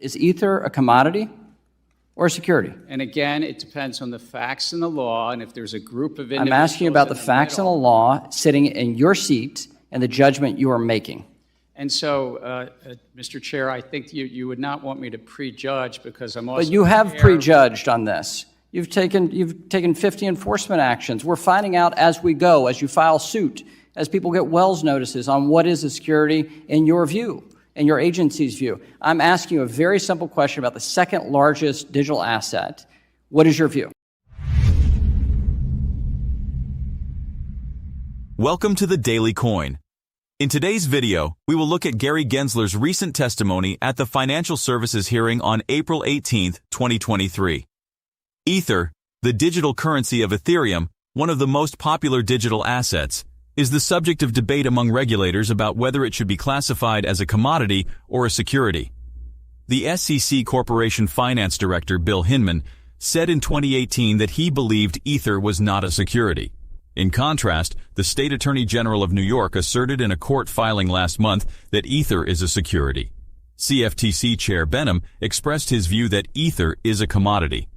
Is Ether a commodity or a security? And again, it depends on the facts and the law, and if there's a group of individuals. I'm asking you about the facts and the law sitting in your seat and the judgment you are making. And so, Mr. Chair, I think you would not want me to prejudge because I'm also. But you have prejudged on this. You've taken 50 enforcement actions. We're finding out as we go, as you file suit, as people get Wells notices on what is a security in your view, in your agency's view. I'm asking you a very simple question about the second largest digital asset. What is your view? Welcome to the Daily Coin. In today's video, we will look at Gary Gensler's recent testimony at the Financial Services hearing on April 18, 2023. Ether, the digital currency of Ethereum, one of the most popular digital assets, is the subject of debate among regulators about whether it should be classified as a commodity or a security. The SEC Corporation Finance Director Bill Hinman said in 2018 that he believed Ether was not a security. In contrast, the State Attorney General of New York asserted in a court filing last month that Ether is a security. CFTC Chair Benham expressed his view that Ether is a commodity.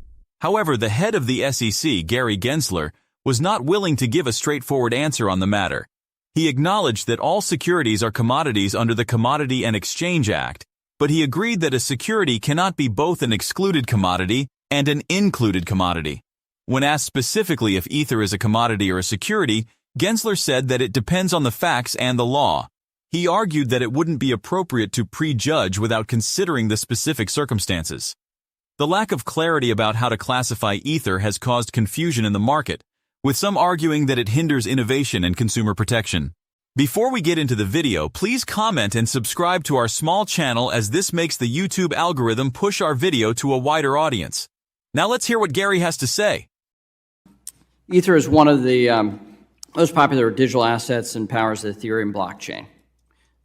However, the head of the SEC, Gary Gensler, was not willing to give a straightforward answer on the matter. He acknowledged that all securities are commodities under the Commodity and Exchange Act, but he agreed that a security cannot be both an excluded commodity and an included commodity. When asked specifically if Ether is a commodity or a security, Gensler said that it depends on the facts and the law. He argued that it wouldn't be appropriate to prejudge without considering the specific circumstances. The lack of clarity about how to classify Ether has caused confusion in the market, with some arguing that it hinders innovation and consumer protection. Before we get into the video, please comment and subscribe to our small channel as this makes the YouTube algorithm push our video to a wider audience. Now let's hear what Gary has to say. Ether is one of the most popular digital assets and powers the Ethereum blockchain.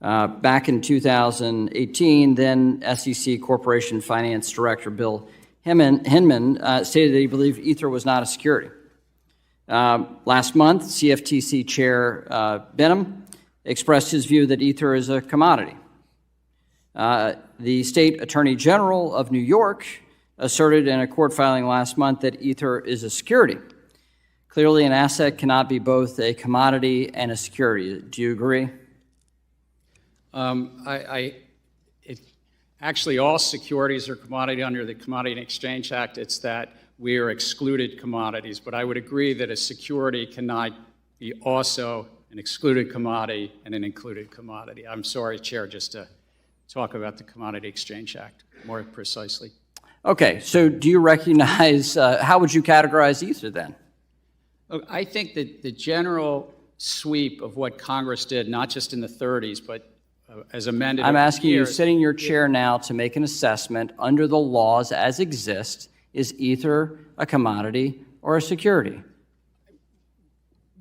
Back in 2018, then SEC Corporation Finance Director Bill Hinman stated that he believed Ether was not a security. Last month, CFTC Chair Benham expressed his view that Ether is a commodity. The State Attorney General of New York asserted in a court filing last month that Ether is a security. Clearly, an asset cannot be both a commodity and a security. Do you agree? Actually, all securities are commodity under the Commodity and Exchange Act. It's that we are excluded commodities. But I would agree that a security cannot be also an excluded commodity and an included commodity. I'm sorry, Chair, just to talk about the Commodity Exchange Act more precisely. Okay, so do you recognize, how would you categorize Ether then? Look, I think that the general sweep of what Congress did, not just in the 30s, but as amended. I'm asking you, sitting in your chair now, to make an assessment under the laws as exist. Is Ether a commodity or a security?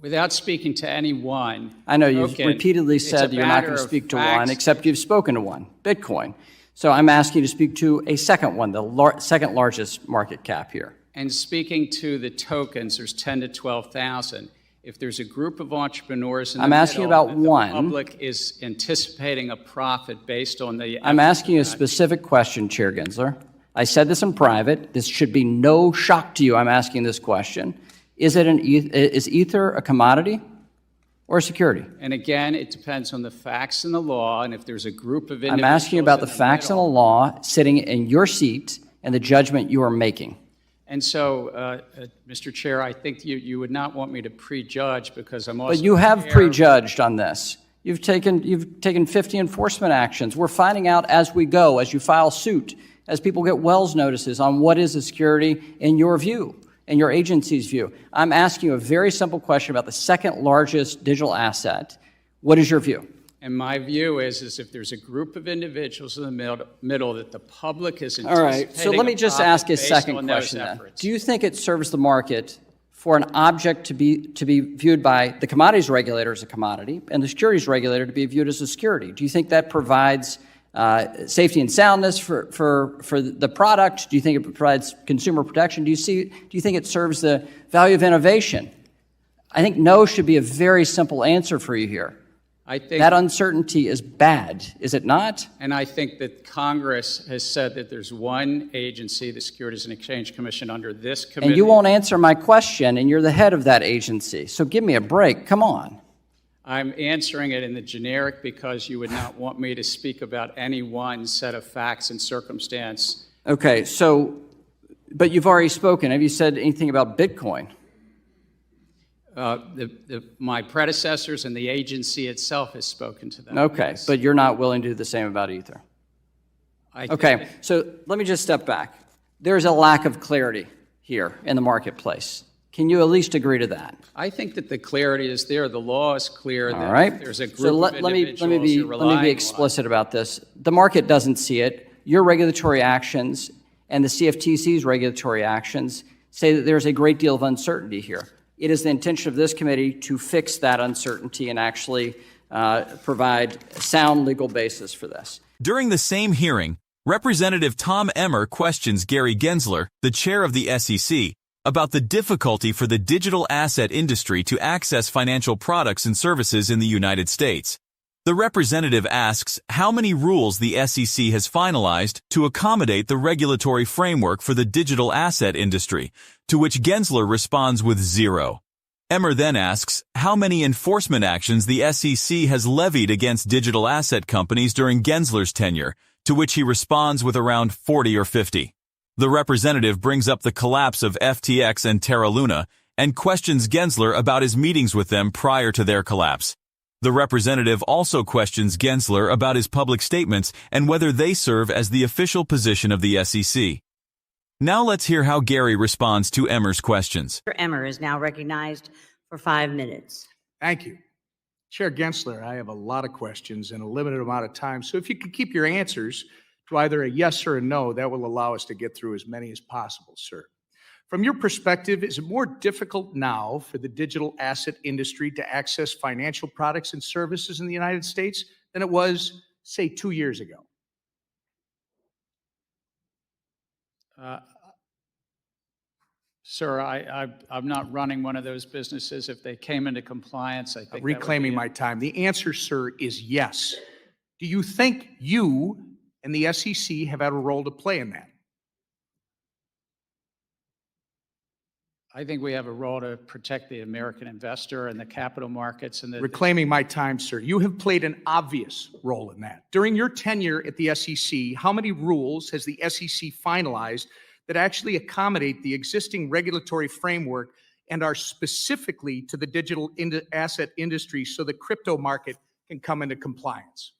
Without speaking to anyone. I know you've repeatedly said you're not going to speak to one, except you've spoken to one, Bitcoin. So I'm asking you to speak to a second one, the second largest market cap here. And speaking to the tokens, there's 10 to 12,000. If there's a group of entrepreneurs in the middle, asking about one. The public is anticipating a profit based on the. I'm asking you a specific question, Chair Gensler. I said this in private. This should be no shock to you. I'm asking this question. Is Ether a commodity or a security? And again, it depends on the facts and the law, and if there's a group of individuals. I'm asking you about the facts and the law sitting in your seat and the judgment you are making. And so, Mr. Chair, I think you would not want me to prejudge because I'm also. But you have prejudged on this. You've taken 50 enforcement actions. We're finding out as we go, as you file suit, as people get Wells notices on what is a security in your view, in your agency's view. I'm asking you a very simple question about the second largest digital asset. What is your view? And my view is if there's a group of individuals in the middle that the public is anticipating. All right, so let me just ask a second question then. Do you think it serves the market for an object to be viewed by the commodities regulator as a commodity and the securities regulator to be viewed as a security? Do you think that provides safety and soundness for the product? Do you think it provides consumer protection? Do you think it serves the value of innovation? I think no should be a very simple answer for you here. I think That uncertainty is bad, is it not? And I think that Congress has said that there's one agency, the Securities and Exchange Commission, under this committee. And you won't answer my question, and you're the head of that agency. So give me a break. Come on. I'm answering it in the generic because you would not want me to speak about any one set of facts and circumstance. Okay, so, but you've already spoken. Have you said anything about Bitcoin? My predecessors and the agency itself has spoken to them. Okay, Yes. but you're not willing to do the same about Ether. Okay, so let me just step back. There's a lack of clarity here in the marketplace. Can you at least agree to that? I think that the clarity is there. The law is clear. All that right. There's a group So of individuals let me be explicit about this. The market doesn't see it. Your regulatory actions and the CFTC's regulatory actions say that there's a great deal of uncertainty here. It is the intention of this committee to fix that uncertainty and actually provide a sound legal basis for this. During the same hearing, Representative Tom Emmer questions Gary Gensler, the chair of the SEC, about the difficulty for the digital asset industry to access financial products and services in the United States. The representative asks how many rules the SEC has finalized to accommodate the regulatory framework for the digital asset industry, to which Gensler responds with 0. Emmer then asks how many enforcement actions the SEC has levied against digital asset companies during Gensler's tenure, to which he responds with around 40 or 50. The representative brings up the collapse of FTX and Terra Luna and questions Gensler about his meetings with them prior to their collapse. The representative also questions Gensler about his public statements and whether they serve as the official position of the SEC. Now let's hear how Gary responds to Emmer's questions. Mr. Emmer is now recognized for 5 minutes. Thank you. Chair Gensler, I have a lot of questions and a limited amount of time, so if you could keep your answers to either a yes or a no, that will allow us to get through as many as possible, sir. From your perspective, is it more difficult now for the digital asset industry to access financial products and services in the United States than it was, say, 2 years ago? Sir, I'm not running one of those businesses. If they came into compliance, I think Reclaiming my time. The answer, sir, is yes. Do you think you and the SEC have had a role to play in that? I think we have a role to protect the American investor and the capital markets and the Reclaiming my time, sir. You have played an obvious role in that. During your tenure at the SEC, how many rules has the SEC finalized that actually accommodate the existing regulatory framework and are specifically to the digital asset industry so the crypto market can come into compliance?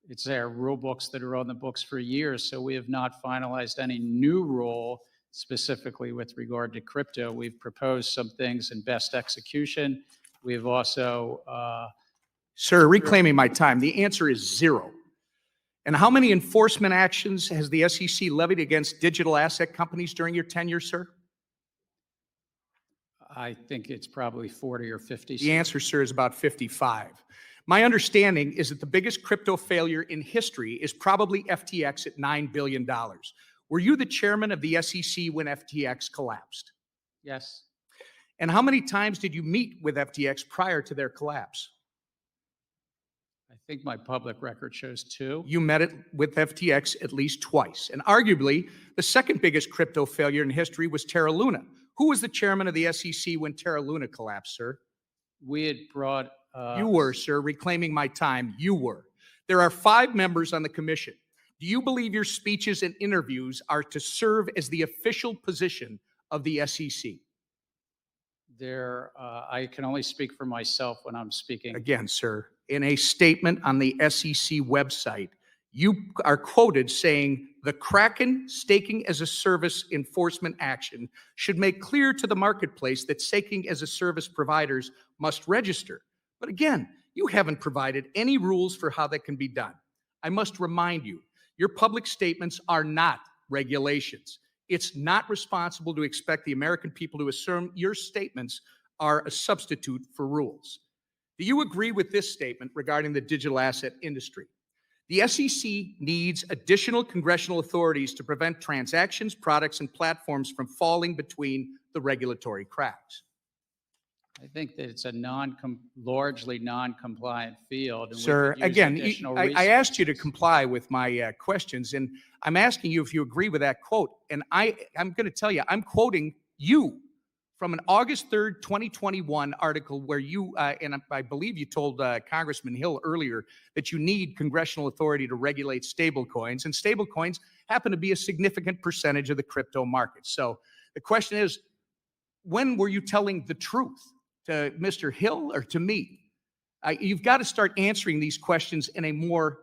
It's our rule books that are on the books for years, so we have not finalized any new rule specifically with regard to crypto. We've proposed some things in best execution. We've also... Sir, reclaiming my time, the answer is 0. And how many enforcement actions has the SEC levied against digital asset companies during your tenure, sir? I think it's probably 40 or 50. The answer, sir, is about 55. My understanding is that the biggest crypto failure in history is probably FTX at $9 billion. Were you the chairman of the SEC when FTX collapsed? Yes. And how many times did you meet with FTX prior to their collapse? I think my public record shows 2. You met it with FTX at least twice. And arguably, the second biggest crypto failure in history was Terra Luna. Who was the chairman of the SEC when Terra Luna collapsed, sir? We had brought... You were, sir. Reclaiming my time, you were. There are 5 members on the commission. Do you believe your speeches and interviews are to serve as the official position of the SEC? I can only speak for myself when I'm speaking. Again, sir, in a statement on the SEC website, you are quoted saying, the Kraken staking as a service enforcement action should make clear to the marketplace that staking as a service providers must register. But again, you haven't provided any rules for how that can be done. I must remind you, your public statements are not regulations. It's not responsible to expect the American people to assume your statements are a substitute for rules. Do you agree with this statement regarding the digital asset industry? The SEC needs additional congressional authorities to prevent transactions, products, and platforms from falling between the regulatory cracks. I think that it's a largely non-compliant field. And we Sir, could use again, additional I asked you to resources. comply with my questions, and I'm asking you if you agree with that quote. And I'm going to tell you, I'm quoting you from an August 3rd, 2021 article where you, and I believe you told Congressman Hill earlier that you need congressional authority to regulate stablecoins, and stablecoins happen to be a significant percentage of the crypto market. So the question is, when were you telling the truth? To Mr. Hill or to me? You've got to start answering these questions in a more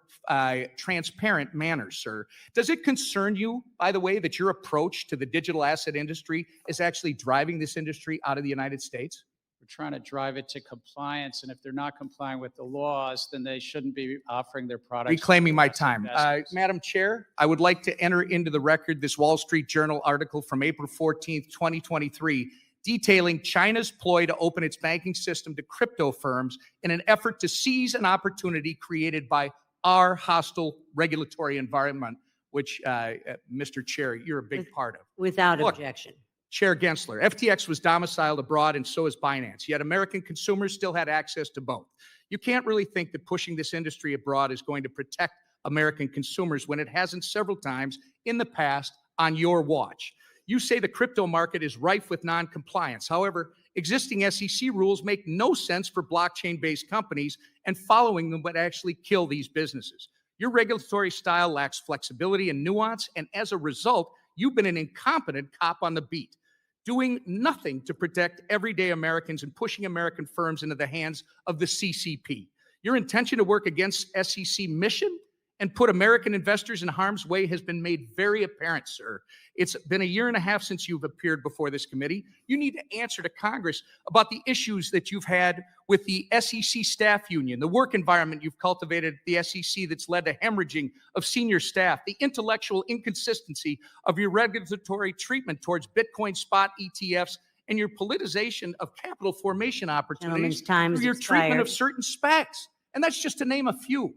transparent manner, sir. Does it concern you, by the way, that your approach to the digital asset industry is actually driving this industry out of the United States? We're trying to drive it to compliance, and if they're not complying with the laws, then they shouldn't be offering their products. Reclaiming my to time. investors. Madam Chair, I would like to enter into the record this Wall Street Journal article from April 14th, 2023, detailing China's ploy to open its banking system to crypto firms in an effort to seize an opportunity created by our hostile regulatory environment, which, Mr. Chair, you're a big part of. Without Look, objection. Chair Gensler, FTX was domiciled abroad and so is Binance, yet American consumers still had access to both. You can't really think that pushing this industry abroad is going to protect American consumers when it hasn't several times in the past on your watch. You say the crypto market is rife with non-compliance. However, existing SEC rules make no sense for blockchain-based companies, and following them would actually kill these businesses. Your regulatory style lacks flexibility and nuance, and as a result, you've been an incompetent cop on the beat, doing nothing to protect everyday Americans and pushing American firms into the hands of the CCP. Your intention to work against SEC mission and put American investors in harm's way has been made very apparent, sir. It's been a year and a half since you've appeared before this committee. You need to answer to Congress about the issues that you've had with the SEC staff union, the work environment you've cultivated at the SEC that's led to hemorrhaging of senior staff, the intellectual inconsistency of your regulatory treatment towards Bitcoin spot ETFs, and your politicization of capital formation opportunities Gentleman's time through has your treatment of expired. certain SPACs. And that's just to name a few.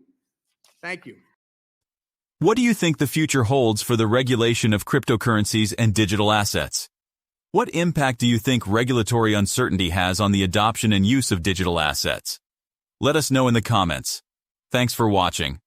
Thank you. What do you think the future holds for the regulation of cryptocurrencies and digital assets? What impact do you think regulatory uncertainty has on the adoption and use of digital assets? Let us know in the comments. Thanks for watching.